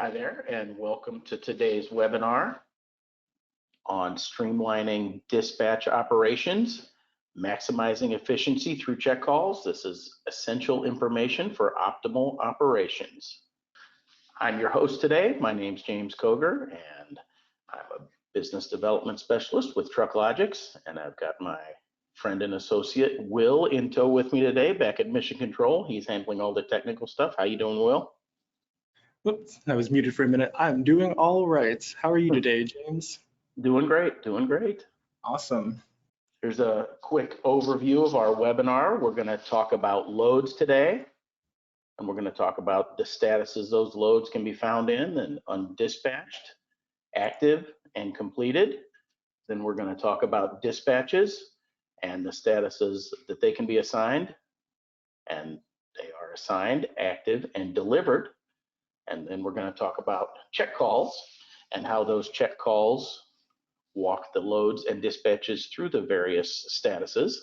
Hi there, and welcome to today's webinar on streamlining dispatch operations, maximizing efficiency through check calls. This is essential information for optimal operations. I'm your host today. My name's James Koger, and I'm a business development specialist with TruckLogics, and I've got my friend and associate Will in tow with me today back at Mission Control. He's handling all the technical stuff. How you doing, Will? Whoops, I was muted for a minute. I'm doing all right. How are you today, James? Doing great, doing great. Awesome. Here's a quick overview of our webinar. We're going to talk about loads today, and we're going to talk about the statuses those loads can be found in and undispatched, active, and completed. Then we're going to talk about dispatches and the statuses that they can be assigned, and they are assigned, active, and delivered. And then we're going to talk about check calls and how those check calls walk the loads and dispatches through the various statuses.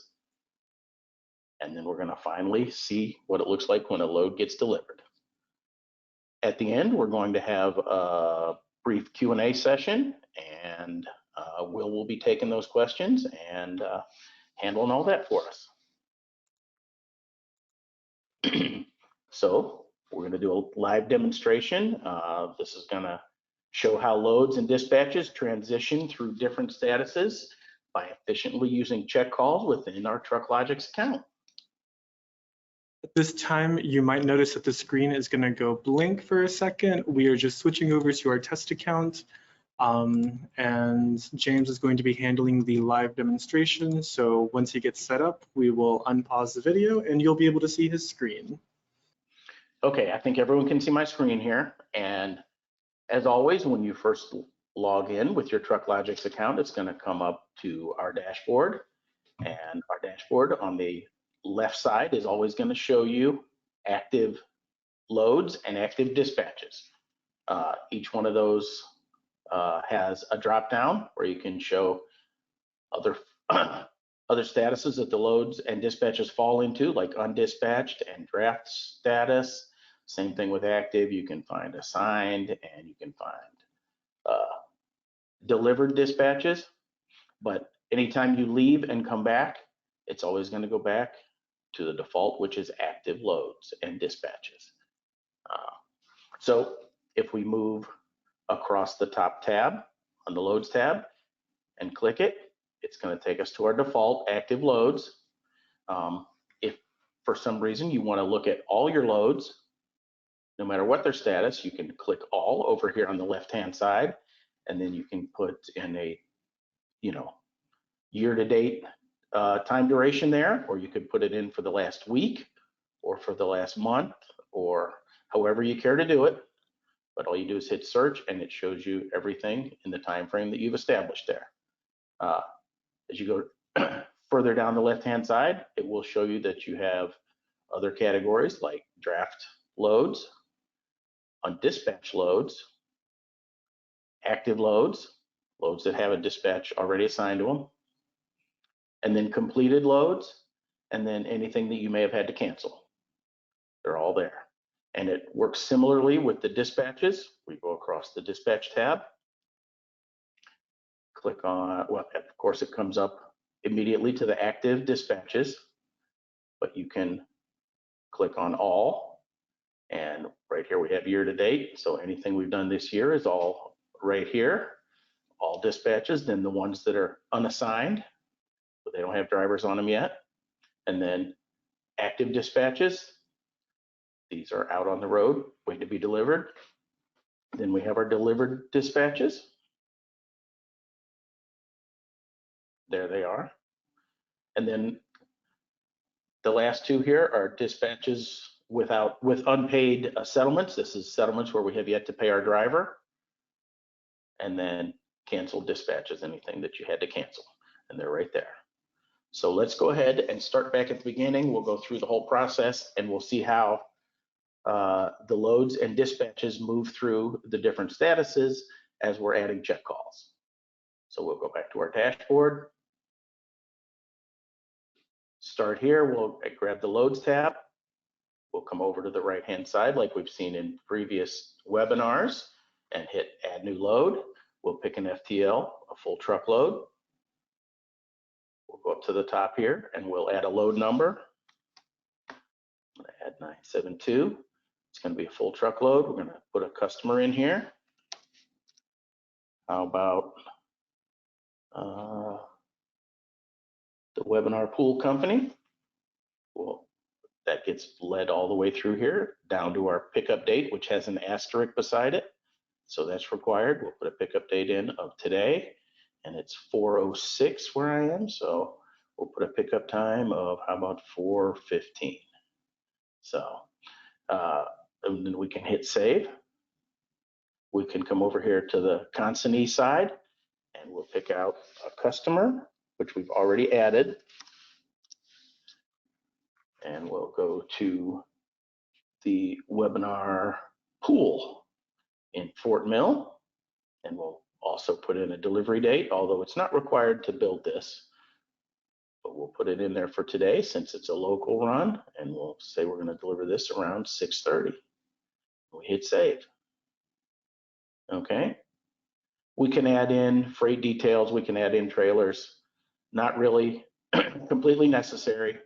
And then we're going to finally see what it looks like when a load gets delivered. At the end, we're going to have a brief Q&A session, and Will will be taking those questions and handling all that for us. So we're going to do a live demonstration. This is going to show how loads and dispatches transition through different statuses by efficiently using check calls within our TruckLogics account. At this time, you might notice that the screen is going to go blank for a second. We are just switching over to our test account, and James is going to be handling the live demonstration. So once he gets set up, we will unpause the video and you'll be able to see his screen. Okay, I think everyone can see my screen here. And as always, when you first log in with your TruckLogics account, it's going to come up to our dashboard. And our dashboard on the left side is always going to show you active loads and active dispatches. Each one of those has a drop down where you can show other other statuses that the loads and dispatches fall into, like undispatched and draft status. Same thing with active. You can find assigned, and you can find delivered dispatches. But anytime you leave and come back, it's always going to go back to the default, which is active loads and dispatches. So if we move across the top tab on the loads tab and click it, it's going to take us to our default active loads. If for some reason you want to look at all your loads, no matter what their status, you can click all over here on the left-hand side, and then you can put in a, year-to-date time duration there, or you could put it in for the last week or for the last month, or however you care to do it. But all you do is hit search, and it shows you everything in the time frame that you've established there. As you go further down the left-hand side, it will show you that you have other categories like draft loads, undispatched loads, active loads, loads that have a dispatch already assigned to them, and then completed loads, and then anything that you may have had to cancel. They're all there. And it works similarly with the dispatches. We go across the dispatch tab, click on, well, of course it comes up immediately to the active dispatches, but you can click on all, and right here we have year to date. So anything we've done this year is all right here, all dispatches, then the ones that are unassigned, but they don't have drivers on them yet. And then active dispatches, these are out on the road, waiting to be delivered. Then we have our delivered dispatches. There they are. And then the last two here are dispatches with unpaid settlements. This is settlements where we have yet to pay our driver. And then canceled dispatches, anything that you had to cancel. And they're right there. So let's go ahead and start back at the beginning. We'll go through the whole process, and we'll see how the loads and dispatches move through the different statuses as we're adding check calls. So we'll go back to our dashboard. Start here, we'll grab the loads tab. We'll come over to the right-hand side like we've seen in previous webinars and hit add new load. We'll pick an FTL, a full truckload. We'll go up to the top here and we'll add a load number. I'm going to add 972. It's going to be a full truckload. We're going to put a customer in here. How about the webinar pool company? Well, that gets led all the way through here down to our pickup date, which has an asterisk beside it. So that's required. We'll put a pickup date in of today, and it's 4:06 where I am. So we'll put a pickup time of, how about 4:15? So and then we can hit save. We can come over here to the consignee side and we'll pick out a customer, which we've already added. And we'll go to the webinar pool in Fort Mill, and we'll also put in a delivery date, although it's not required to build this, but we'll put it in there for today since it's a local run, and we'll say we're going to deliver this around 6:30. We hit save. Okay. We can add in freight details, we can add in trailers, not really completely necessary.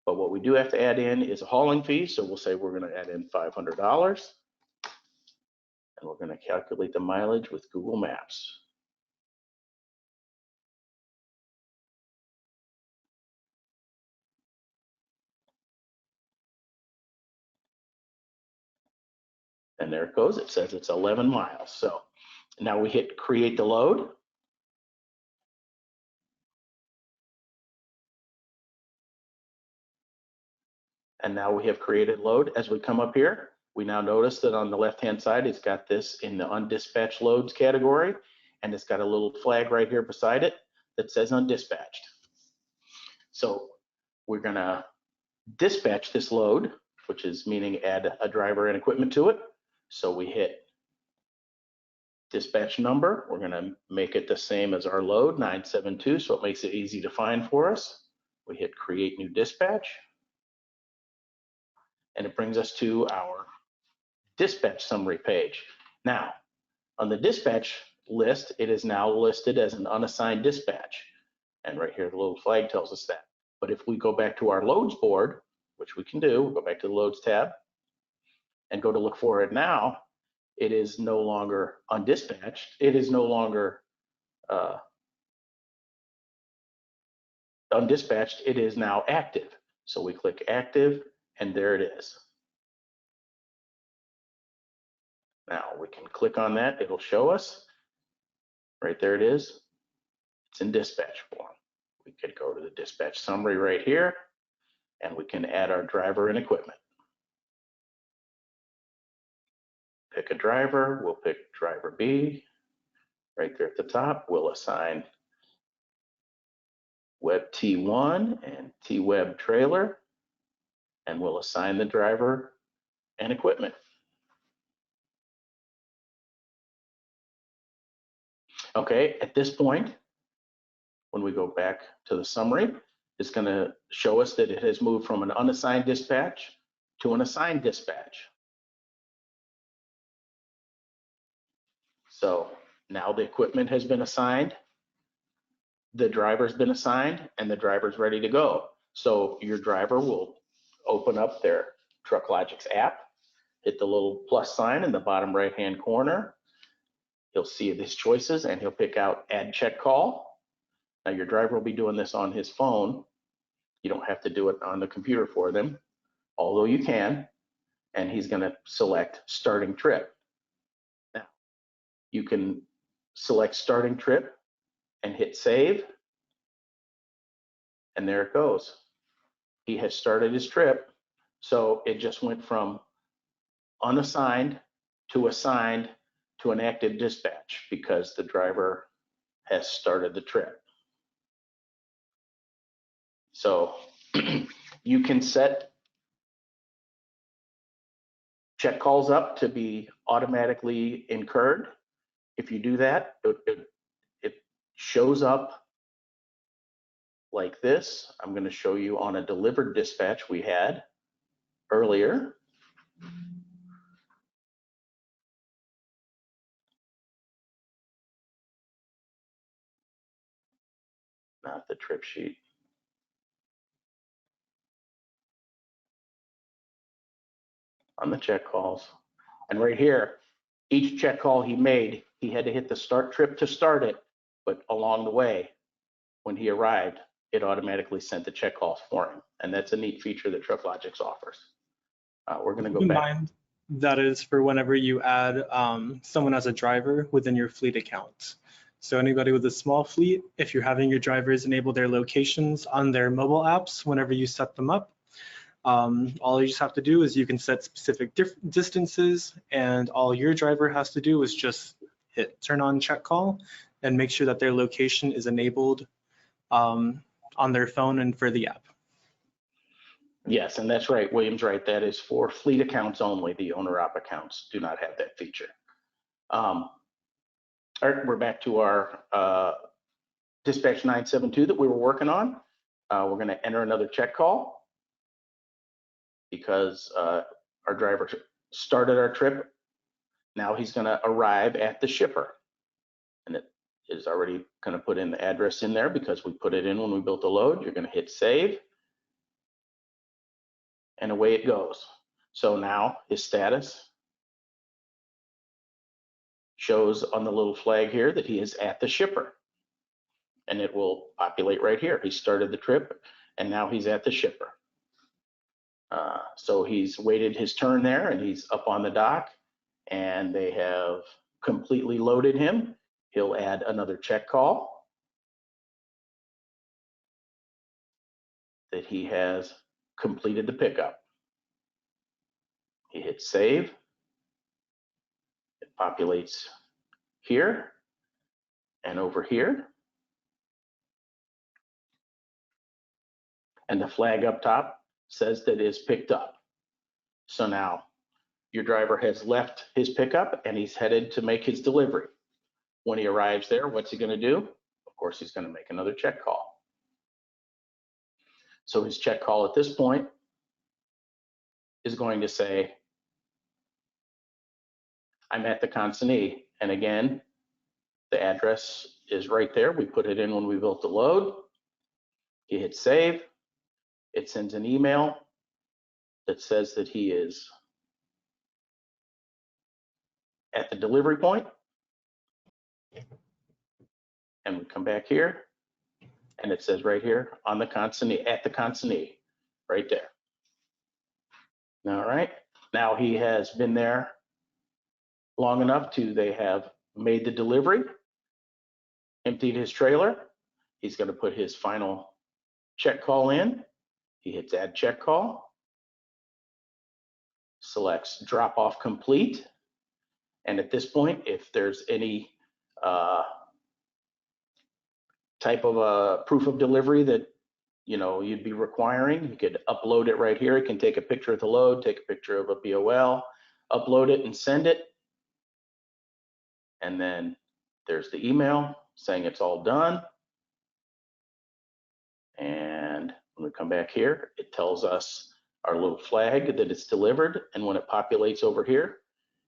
But what we do have to add in is a hauling fee. So we'll say we're going to add in $500. And we're going to calculate the mileage with Google Maps. And there it goes. It says it's 11 miles. So now we hit create the load. And now we have created load. As we come up here, we now notice that on the left-hand side, it's got this in the undispatched loads category, and it's got a little flag right here beside it that says undispatched. So we're gonna dispatch this load, which is meaning add a driver and equipment to it. So we hit dispatch number. We're gonna make it the same as our load, 972, so it makes it easy to find for us. We hit create new dispatch. And it brings us to our dispatch summary page. Now, on the dispatch list, it is now listed as an unassigned dispatch. And right here, the little flag tells us that. But if we go back to our loads board, which we can do, we'll go back to the loads tab and go to look for it now, it is no longer undispatched. It is no longer undispatched. It is now active. So we click active, and there it is. Now we can click on that. It'll show us. Right there it is. It's in dispatch form. We could go to the dispatch summary right here, and we can add our driver and equipment. Pick a driver. We'll pick driver B. Right there at the top, we'll assign Web T1 and T-Web trailer, and we'll assign the driver and equipment. Okay, at this point, when we go back to the summary, it's going to show us that it has moved from an unassigned dispatch to an assigned dispatch. So now the equipment has been assigned, the driver's been assigned, and the driver's ready to go. So your driver will open up their TruckLogics app, hit the little plus sign in the bottom right-hand corner. He'll see his choices and he'll pick out add check call. Now your driver will be doing this on his phone. You don't have to do it on the computer for them, although you can. And he's going to select starting trip. Now you can select starting trip and hit save. And there it goes. He has started his trip. So it just went from unassigned to assigned to an active dispatch because the driver has started the trip. So you can set check calls up to be automatically incurred. If you do that, it shows up like this. I'm going to show you on a delivered dispatch we had earlier. Not the trip sheet. On the check calls. And right here, each check call he made, he had to hit the start trip to start it, but along the way, when he arrived, it automatically sent the check calls for him. And that's a neat feature that TruckLogics offers. We're going to go Keep in back. mind, that is for whenever you add someone as a driver within your fleet account. So anybody with a small fleet, if you're having your drivers enable their locations on their mobile apps whenever you set them up, all you just have to do is you can set specific distances, and all your driver has to do is just hit turn on check call and make sure that their location is enabled on their phone and for the app. Yes, and that's right, William's right. That is for fleet accounts only. The owner-op accounts do not have that feature. All right, we're back to our dispatch 972 that we were working on. We're going to enter another check call because our driver started our trip. Now he's going to arrive at the shipper, and it is already going to put in the address in there because we put it in when we built the load. You're going to hit save, and away it goes. So now his status shows on the little flag here that he is at the shipper, and it will populate right here. He started the trip and now he's at the shipper. So he's waited his turn there and he's up on the dock, and they have completely loaded him. He'll add another check call that he has completed the pickup. He hits save. It populates here and over here. And the flag up top says that it is picked up. So now your driver has left his pickup and he's headed to make his delivery. When he arrives there, what's he going to do? Of course, he's going to make another check call. So his check call at this point is going to say, I'm at the consignee. And again, the address is right there. We put it in when we built the load. He hits save. It sends an email that says that he is at the delivery point. And we come back here and it says right here on the consignee, at the consignee, right there. All right, now he has been there long enough to, they have made the delivery, emptied his trailer. He's going to put his final check call in. He hits add check call, selects drop off complete. And at this point, if there's any type of a proof of delivery that you'd be requiring, you could upload it right here. It can take a picture of the load, take a picture of a BOL, upload it and send it. And then there's the email saying it's all done. And when we come back here, it tells us our little flag that it's delivered. And when it populates over here,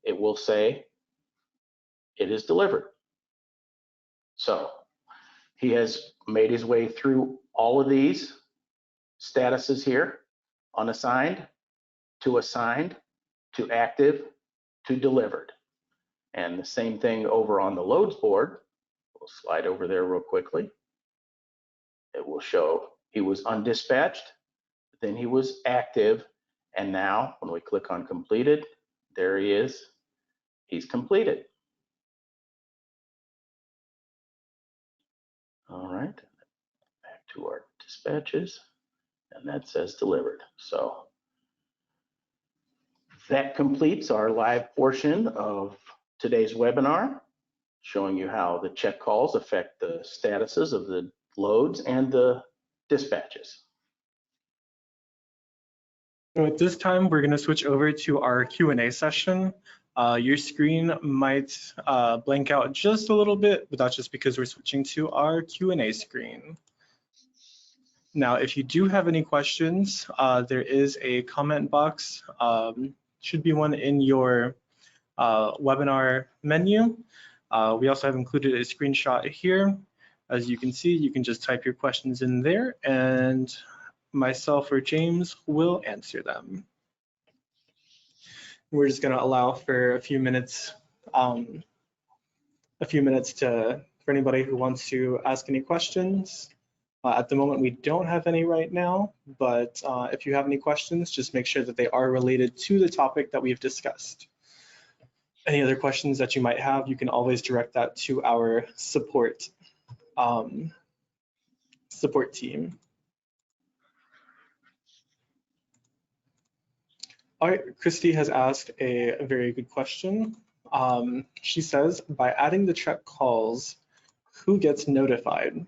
it will say it is delivered. So he has made his way through all of these statuses here: unassigned, to assigned, to active, to delivered. And the same thing over on the loads board. We'll slide over there real quickly. It will show he was undispatched, then he was active, and now when we click on completed, there he is. He's completed. All right, back to our dispatches, and that says delivered. So that completes our live portion of today's webinar, showing you how the check calls affect the statuses of the loads and the dispatches. So at this time, we're going to switch over to our Q&A session. Your screen might blank out just a little bit, but that's just because we're switching to our Q&A screen. Now, if you do have any questions, there is a comment box should be one in your webinar menu. We also have included a screenshot here. As you can see, you can just type your questions in there and myself or James will answer them. We're just going to allow for a few minutes for anybody who wants to ask any questions. At the moment, we don't have any right now, but if you have any questions, just make sure that they are related to the topic that we've discussed. Any other questions that you might have, you can always direct that to our support team. All right, Christy has asked a very good question. She says, by adding the check calls, who gets notified?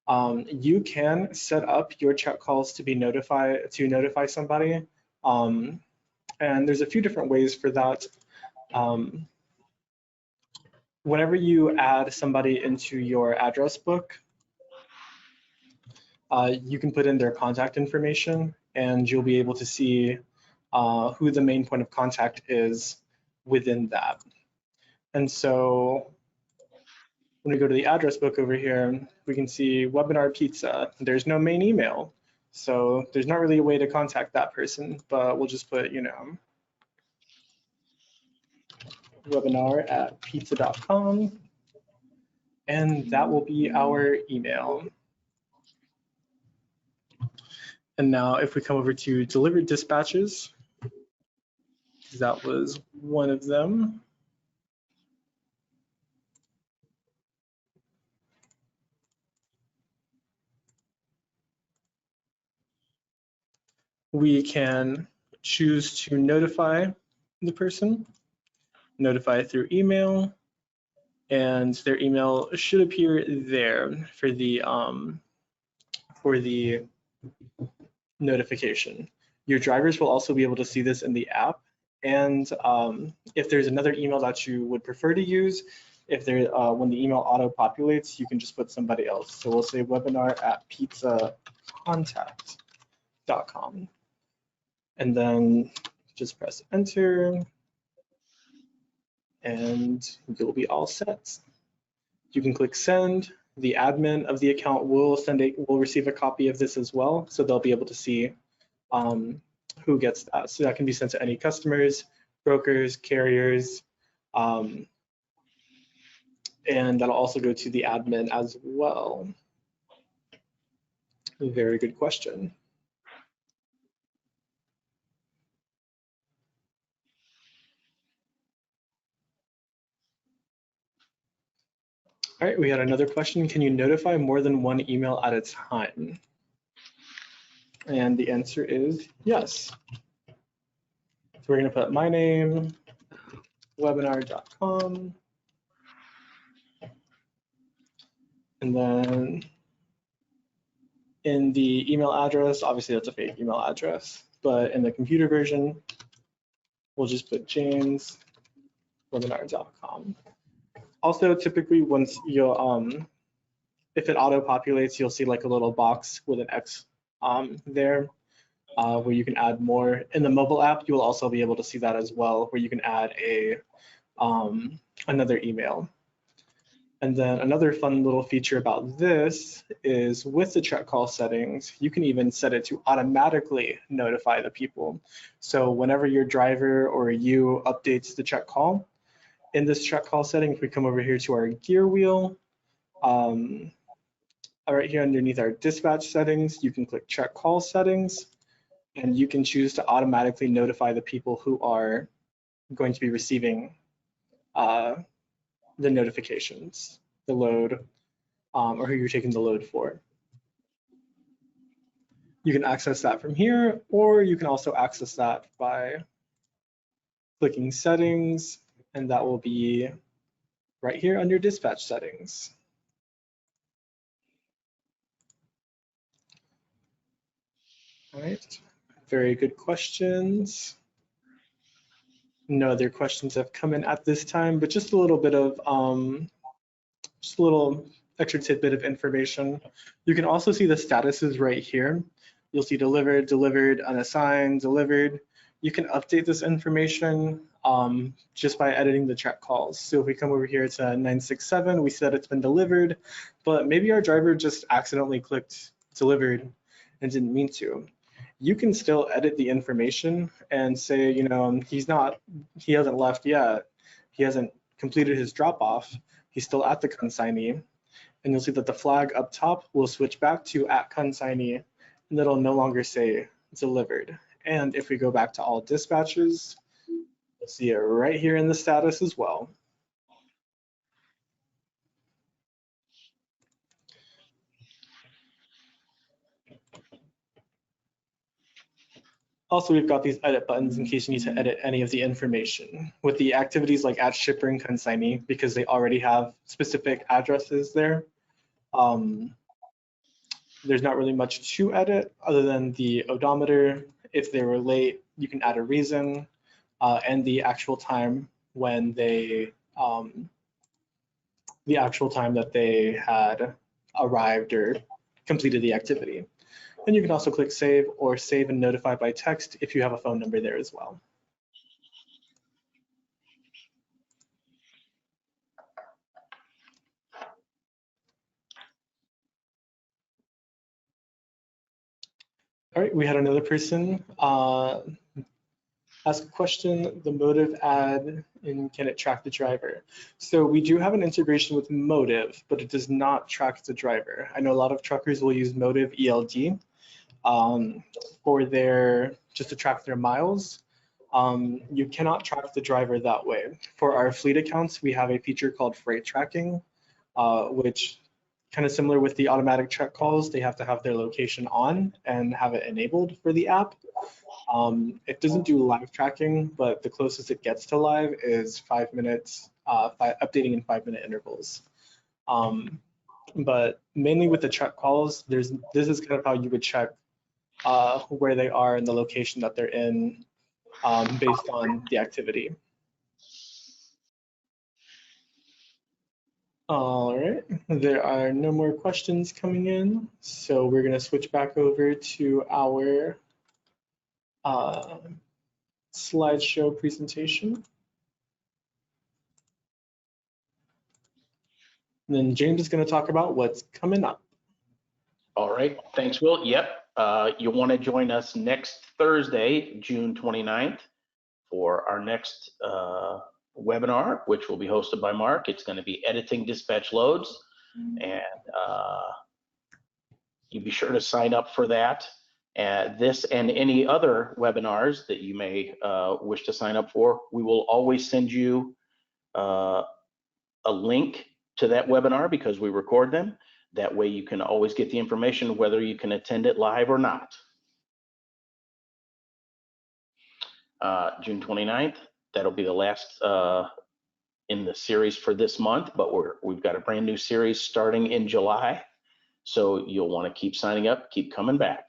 You can set up your check calls to notify somebody, and there's a few different ways for that. Whenever you add somebody into your address book, you can put in their contact information and you'll be able to see who the main point of contact is within that. And so when we go to the address book over here, we can see webinar pizza. There's no main email. So there's not really a way to contact that person, but we'll just put, webinar@pizza.com, and that will be our email. And now if we come over to delivered dispatches, that was one of them. We can choose to notify the person, notify through email, and their email should appear there for the notification. Your drivers will also be able to see this in the app, and if there's another email that you would prefer to use, when the email auto populates, you can just put somebody else. So we'll say webinar@pizzacontact.com, and then just press enter, and you'll be all set. You can click send. The admin of the account will receive a copy of this as well, so they'll be able to see who gets that. So that can be sent to any customers, brokers, carriers, and that'll also go to the admin as well. Very good question. All right, we had another question. Can you notify more than one email at a time? And the answer is yes. So we're gonna put my name, webinar.com, and then in the email address, obviously that's a fake email address, but in the computer version, we'll just put James, webinar.com. Also, typically once you'll, if it auto-populates, you'll see like a little box with an X there where you can add more. In the mobile app, you will also be able to see that as well, where you can add another email. And then another fun little feature about this is with the check call settings, you can even set it to automatically notify the people. So whenever your driver or you updates the check call, in this check call setting, if we come over here to our gear wheel, right here underneath our dispatch settings, you can click check call settings, and you can choose to automatically notify the people who are going to be receiving the notifications, the load, or who you're taking the load for. You can access that from here, or you can also access that by clicking settings, and that will be right here under dispatch settings. All right, very good questions. No other questions have come in at this time, but just a little bit of, just a little extra tidbit of information. You can also see the statuses right here. You'll see delivered, delivered, unassigned, delivered. You can update this information just by editing the check calls. So if we come over here to 967, we see that it's been delivered, but maybe our driver just accidentally clicked delivered and didn't mean to. You can still edit the information and say, you know, he hasn't left yet. He hasn't completed his drop off. He's still at the consignee. And you'll see that the flag up top will switch back to at consignee, and it'll no longer say delivered. And if we go back to all dispatches, you'll see it right here in the status as well. Also, we've got these edit buttons in case you need to edit any of the information. With the activities like at shipper and consignee, because they already have specific addresses there, there's not really much to edit other than the odometer. If they were late, you can add a reason and the actual time when they, the actual time that they had arrived or completed the activity. And you can also click save or save and notify by text if you have a phone number there as well. All right, we had another person ask a question, the Motive ad, and can it track the driver? So we do have an integration with Motive, but it does not track the driver. I know a lot of truckers will use Motive ELD for just to track their miles. You cannot track the driver that way. For our fleet accounts, we have a feature called freight tracking, which kind of similar with the automatic check calls, they have to have their location on and have it enabled for the app. It doesn't do live tracking, but the closest it gets to live is 5 minutes, updating in 5-minute intervals. But mainly with the check calls, this is kind of how you would check where they are and the location that they're in based on the activity. All right, there are no more questions coming in, so we're going to switch back over to our slideshow presentation. And then James is going to talk about what's coming up. All right, thanks, Will. Yep, you'll want to join us next Thursday, June 29th, for our next webinar, which will be hosted by Mark. It's going to be editing dispatch loads, and you be sure to sign up for that. This and any other webinars that you may wish to sign up for, we will always send you a link to that webinar because we record them. That way you can always get the information whether you can attend it live or not. June 29th, that'll be the last in the series for this month, but we've got a brand new series starting in July. So you'll want to keep signing up, keep coming back.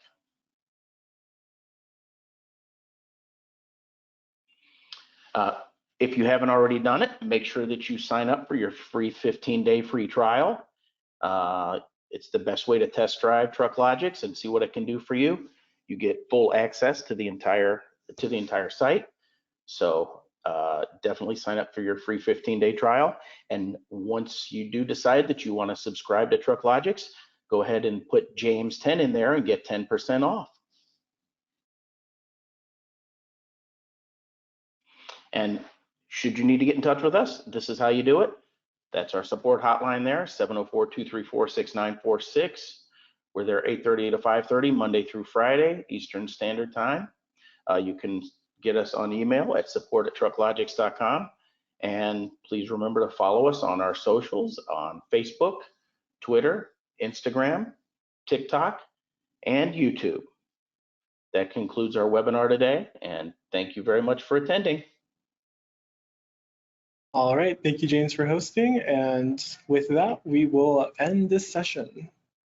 If you haven't already done it, make sure that you sign up for your free 15-day free trial. It's the best way to test drive TruckLogics and see what it can do for you. You get full access to the entire site. So definitely sign up for your free 15-day trial. And once you do decide that you want to subscribe to TruckLogics, go ahead and put James 10 in there and get 10% off. And should you need to get in touch with us, this is how you do it. That's our support hotline there, 704-234-6946. We're there 8:30 to 5:30, Monday through Friday, Eastern Standard Time. You can get us on email at support@trucklogics.com. And please remember to follow us on our socials on Facebook, Twitter, Instagram, TikTok, and YouTube. That concludes our webinar today, and thank you very much for attending. All right, thank you, James, for hosting. And with that, we will end this session.